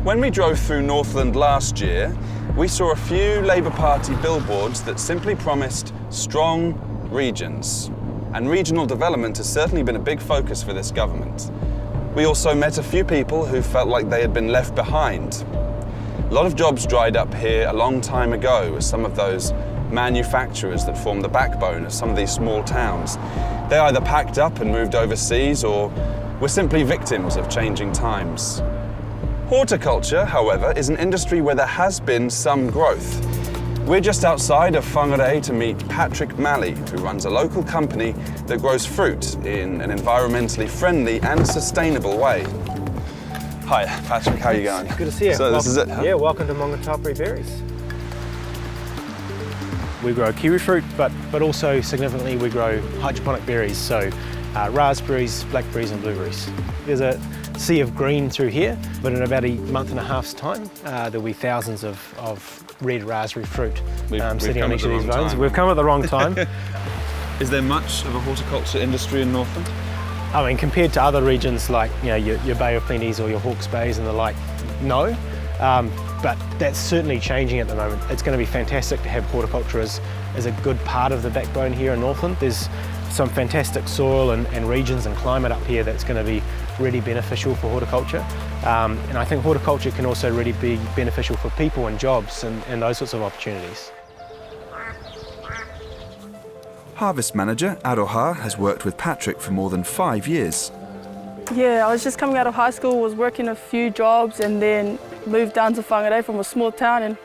When we drove through Northland last year, we saw a few Labour Party billboards that simply promised strong regions. And regional development has certainly been a big focus for this government. We also met a few people who felt like they had been left behind. A lot of jobs dried up here a long time ago as some of those manufacturers that form the backbone of some of these small towns. They either packed up and moved overseas or were simply victims of changing times. Horticulture, however, is an industry where there has been some growth. We're just outside of Whangarei to meet Patrick Malley, who runs a local company that grows fruit in an environmentally friendly and sustainable way. Hi, Patrick, how are you going? Good to see you. So this is it, huh? Yeah, welcome to Mongatapere Berries. We grow kiwi fruit, but also significantly we grow hydroponic berries, so raspberries, blackberries and blueberries. There's a sea of green through here, but in about a month and a half's time, there'll be thousands of red raspberry fruit sitting on each of these vines. We've come at the wrong time. Is there much of a horticulture industry in Northland? I mean, compared to other regions like your Bay of Plenties or your Hawke's Bays and the like, no. But that's certainly changing at the moment. It's going to be fantastic to have horticulture as a good part of the backbone here in Northland. There's some fantastic soil and regions and climate up here that's going to be really beneficial for horticulture. And I think horticulture can also really be beneficial for people and jobs and those sorts of opportunities. Harvest manager Aroha has worked with Patrick for more than 5 years. Yeah, I was just coming out of high school, was working a few jobs and then moved down to Whangarei from a small town and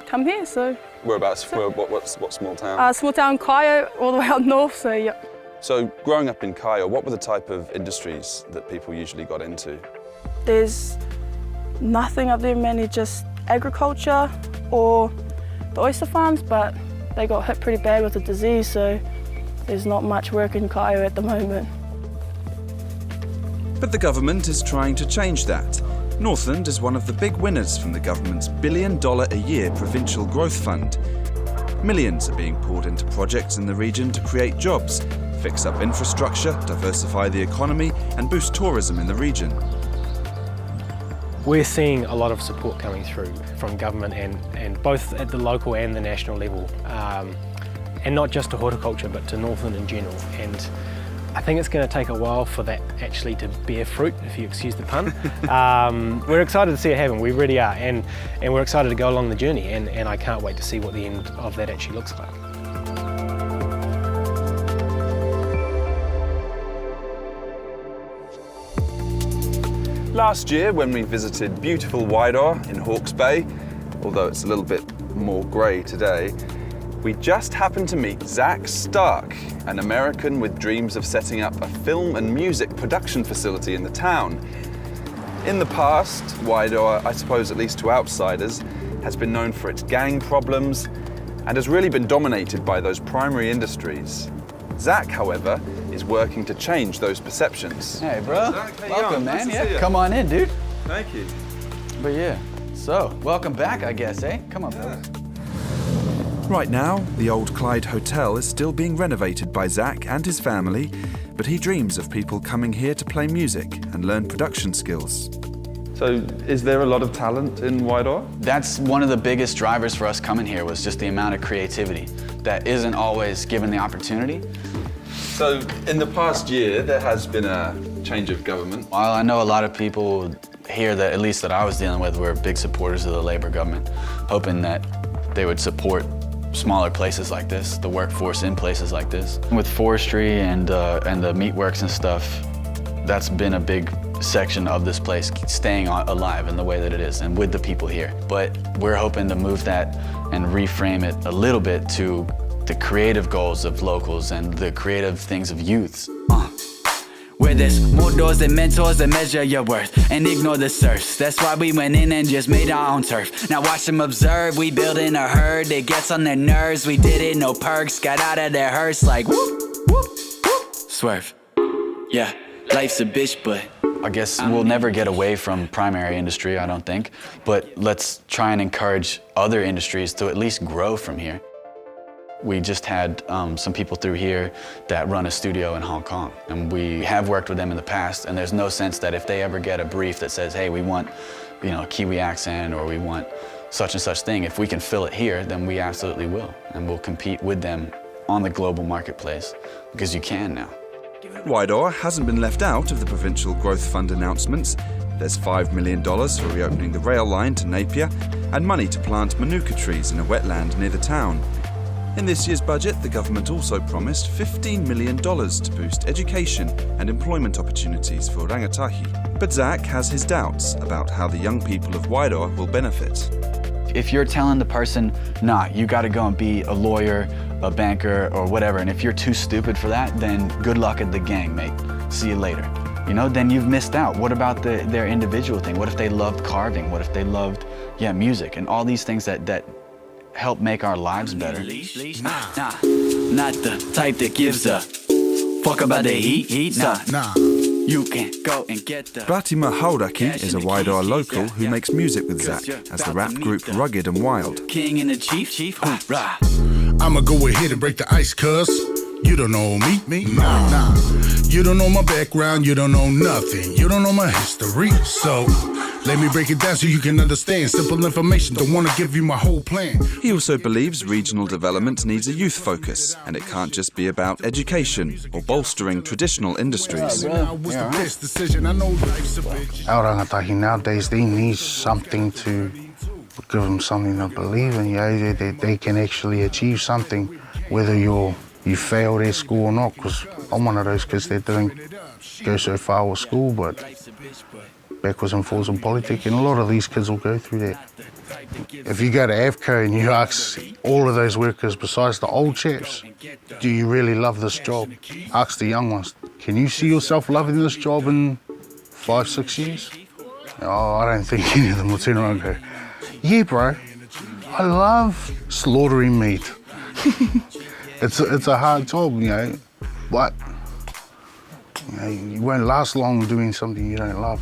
come here, so. Whereabouts? What small town? Small town Kaio, all the way up north, so yeah. So growing up in Kaio, what were the type of industries that people usually got into? There's nothing up there, mainly just agriculture or the oyster farms, but they got hit pretty bad with the disease, so there's not much work in Kaio at the moment. But the government is trying to change that. Northland is one of the big winners from the government's $1 billion a year Provincial Growth Fund. Millions are being poured into projects in the region to create jobs, fix up infrastructure, diversify the economy and boost tourism in the region. We're seeing a lot of support coming through from government and both at the local and the national level. And not just to horticulture, but to Northland in general. And I think it's going to take a while for that actually to bear fruit, if you excuse the pun. We're excited to see it happen, we really are, and we're excited to go along the journey, and I can't wait to see what the end of that actually looks like. Last year, when we visited beautiful Wairoa in Hawke's Bay, although it's a little bit more grey today, we just happened to meet Zach Stark, an American with dreams of setting up a film and music production facility in the town. In the past, Wairoa, I suppose at least to outsiders, has been known for its gang problems and has really been dominated by those primary industries. Zach, however, is working to change those perceptions. Hey, bro. Zach, Welcome, man. Nice to see you. Come on in, dude. Thank you. But yeah, so welcome back, I guess, eh? Come on, bro. Right now, the old Clyde Hotel is still being renovated by Zach and his family, but he dreams of people coming here to play music and learn production skills. So, is there a lot of talent in Wairoa? That's one of the biggest drivers for us coming here, was just the amount of creativity that isn't always given the opportunity. So, in the past year, there has been a change of government. While I know a lot of people here that, at least that I was dealing with, were big supporters of the Labour government, hoping that they would support smaller places like this, the workforce in places like this. With forestry and the meatworks and stuff, that's been a big section of this place staying alive in the way that it is and with the people here. But we're hoping to move that and reframe it a little bit to the creative goals of locals and the creative things of youths. Where there's more doors than mentors that measure your worth and ignore the serfs. That's why we went in and just made our own turf. Now watch them observe, we building a herd that gets on their nerves. We did it, no perks, got out of their hearse like whoop, whoop, whoop. Swerve. Yeah, life's a bitch, but I guess we'll never get away from primary industry, I don't think, but let's try and encourage other industries to at least grow from here. We just had some people through here that run a studio in Hong Kong, and we have worked with them in the past, and there's no sense that if they ever get a brief that says, hey, we want, you know, a Kiwi accent, or we want such and such thing, if we can fill it here, then we absolutely will, and we'll compete with them on the global marketplace, because you can now. Wairoa hasn't been left out of the Provincial Growth Fund announcements. There's $5 million for reopening the rail line to Napier, and money to plant manuka trees in a wetland near the town. In this year's budget, the government also promised $15 million to boost education and employment opportunities for rangatahi. But Zach has his doubts about how the young people of Wairoa will benefit. If you're telling the person, nah, you gotta go and be a lawyer, a banker, or whatever, and if you're too stupid for that, then good luck at the gang, mate. See you later. You know, then you've missed out. What about their individual thing? What if they loved carving? What if they loved, music and all these things that help make our lives better? Nah, not the type that gives a fuck about the heat. Nah. You can go and get the... Pratima Hauraki is a Wairoa local who makes music with Zach as the rap group Rugged and Wild. King and the chief, hoorah. I'ma go ahead and break the ice, cuz you don't know me. Nah. You don't know my background, you don't know nothing. You don't know my history, so let me break it down so you can understand. Simple information, don't wanna give you my whole plan. He also believes regional development needs a youth focus, and it can't just be about education or bolstering traditional industries. Now was the best decision, I know life's a bitch. Our rangatahi nowadays, they need something to give them something to believe in, that they can actually achieve something, whether you fail their school or not, because I'm one of those kids that didn't go so far with school, but backwards and forwards in politics, and a lot of these kids will go through that. If you go to AVCO and you ask all of those workers besides the old chaps, do you really love this job? Ask the young ones, can you see yourself loving this job in 5, 6 years? Oh, I don't think any of them will turn around and go, yeah, bro, I love slaughtering meat. It's a hard job, but you won't last long doing something you don't love.